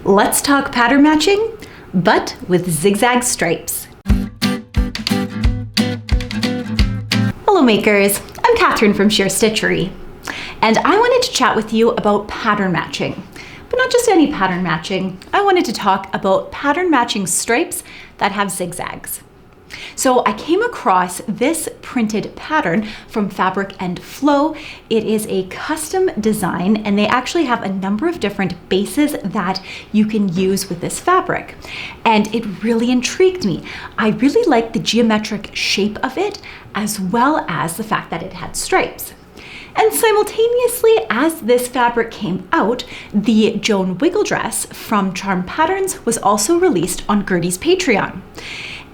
Let's talk pattern matching, but with zigzag stripes. Hello makers, I'm Catherine from Sheer Stitchery, and I wanted to chat with you about pattern matching. But not just any pattern matching, I wanted to talk about pattern matching stripes that have zigzags. So I came across this printed pattern from Fabric and Flow. It is a custom design, and they actually have a number of different bases that you can use with this fabric. And it really intrigued me. I really liked the geometric shape of it, as well as the fact that it had stripes. And simultaneously, as this fabric came out, the Joan Wiggle Dress from Charm Patterns was also released on Gertie's Patreon.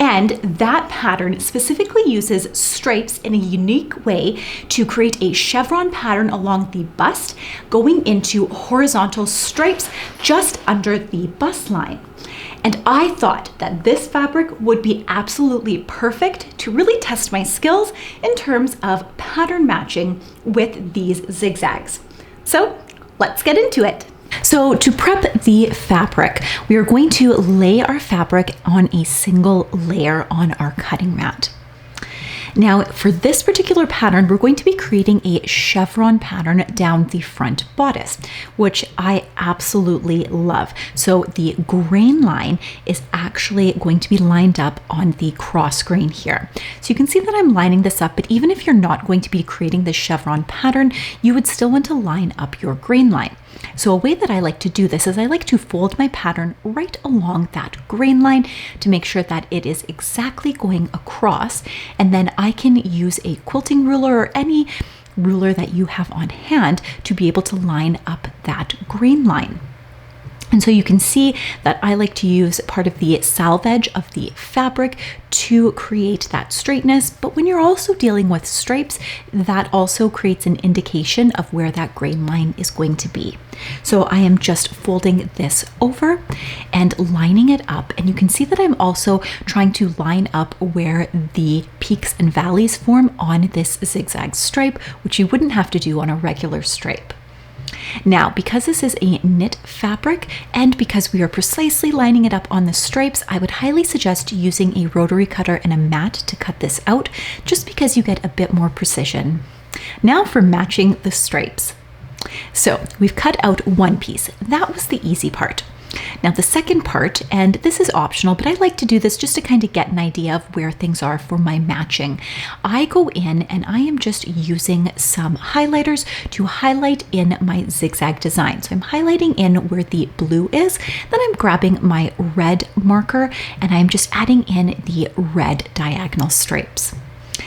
And that pattern specifically uses stripes in a unique way to create a chevron pattern along the bust, going into horizontal stripes just under the bust line. And I thought that this fabric would be absolutely perfect to really test my skills in terms of pattern matching with these zigzags. So let's get into it. So to prep the fabric, we are going to lay our fabric on a single layer on our cutting mat. Now, for this particular pattern, we're going to be creating a chevron pattern down the front bodice, which I absolutely love. So the grain line is actually going to be lined up on the cross grain here. So you can see that I'm lining this up, but even if you're not going to be creating the chevron pattern, you would still want to line up your grain line. So a way that I like to do this is I like to fold my pattern right along that grain line to make sure that it is exactly going across, and then I can use a quilting ruler or any ruler that you have on hand to be able to line up that grain line. And so you can see that I like to use part of the selvage of the fabric to create that straightness. But when you're also dealing with stripes, that also creates an indication of where that grain line is going to be. So I am just folding this over and lining it up. And you can see that I'm also trying to line up where the peaks and valleys form on this zigzag stripe, which you wouldn't have to do on a regular stripe. Now, because this is a knit fabric and because we are precisely lining it up on the stripes, I would highly suggest using a rotary cutter and a mat to cut this out, just because you get a bit more precision. Now for matching the stripes. So we've cut out one piece. That was the easy part. Now the second part, and this is optional, but I like to do this just to kind of get an idea of where things are for my matching. I go in and I am just using some highlighters to highlight in my zigzag design. So I'm highlighting in where the blue is, then I'm grabbing my red marker and I'm just adding in the red diagonal stripes.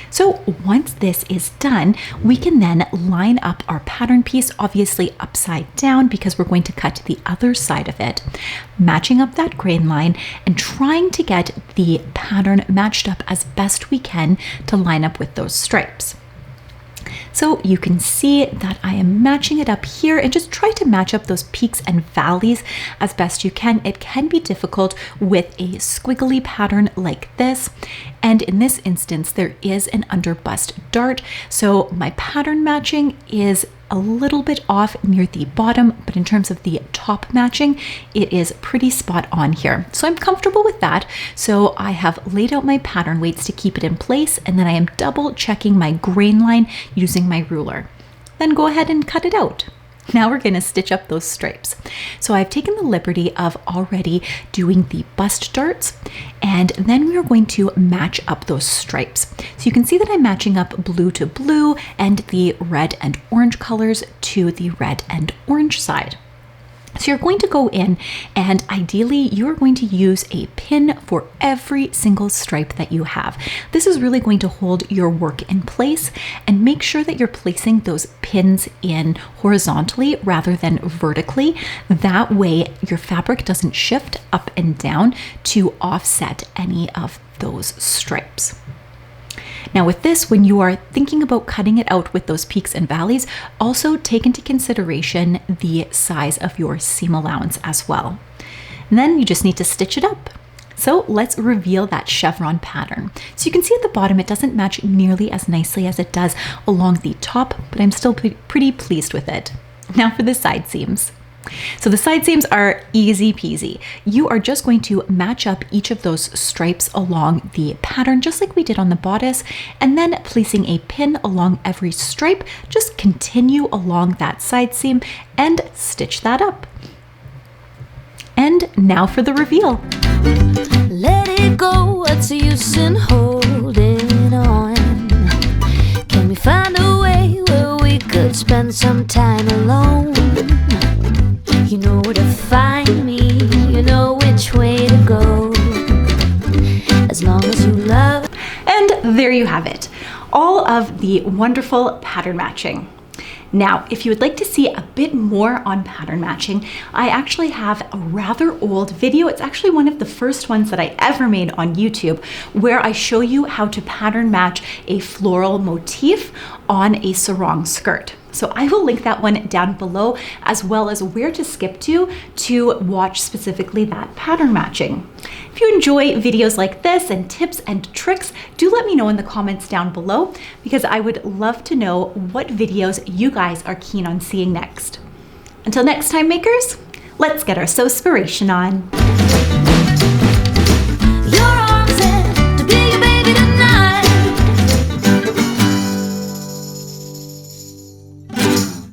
So once this is done, we can then line up our pattern piece, obviously upside down because we're going to cut the other side of it, matching up that grain line and trying to get the pattern matched up as best we can to line up with those stripes. So you can see that I am matching it up here, and just try to match up those peaks and valleys as best you can. It can be difficult with a squiggly pattern like this. And in this instance, there is an under bust dart. So my pattern matching is a little bit off near the bottom, but in terms of the top matching, it is pretty spot on here. So I'm comfortable with that. So I have laid out my pattern weights to keep it in place, and then I am double checking my grain line using my ruler. Then go ahead and cut it out. Now we're going to stitch up those stripes. So I've taken the liberty of already doing the bust darts, and then we are going to match up those stripes. So you can see that I'm matching up blue to blue and the red and orange colors to the red and orange side. So you're going to go in and ideally you're going to use a pin for every single stripe that you have. This is really going to hold your work in place, and make sure that you're placing those pins in horizontally rather than vertically. That way your fabric doesn't shift up and down to offset any of those stripes. Now with this, when you are thinking about cutting it out with those peaks and valleys, also take into consideration the size of your seam allowance as well. And then you just need to stitch it up. So let's reveal that chevron pattern. So you can see at the bottom, it doesn't match nearly as nicely as it does along the top, but I'm still pretty pleased with it. Now for the side seams. So the side seams are easy peasy. You are just going to match up each of those stripes along the pattern, just like we did on the bodice, and then placing a pin along every stripe, just continue along that side seam and stitch that up. And now for the reveal. Let it go, what's the use in holding on? Can we find a way where we could spend some time alone? You know where to find me, you know which way to go, as long as you love. And there you have it, all of the wonderful pattern matching. Now, if you would like to see a bit more on pattern matching, I actually have a rather old video. It's actually one of the first ones that I ever made on YouTube, where I show you how to pattern match a floral motif on a sarong skirt. So I will link that one down below, as well as where to skip to watch specifically that pattern matching. If you enjoy videos like this and tips and tricks, do let me know in the comments down below, because I would love to know what videos you guys are keen on seeing next. Until next time, makers, let's get our sewspiration on.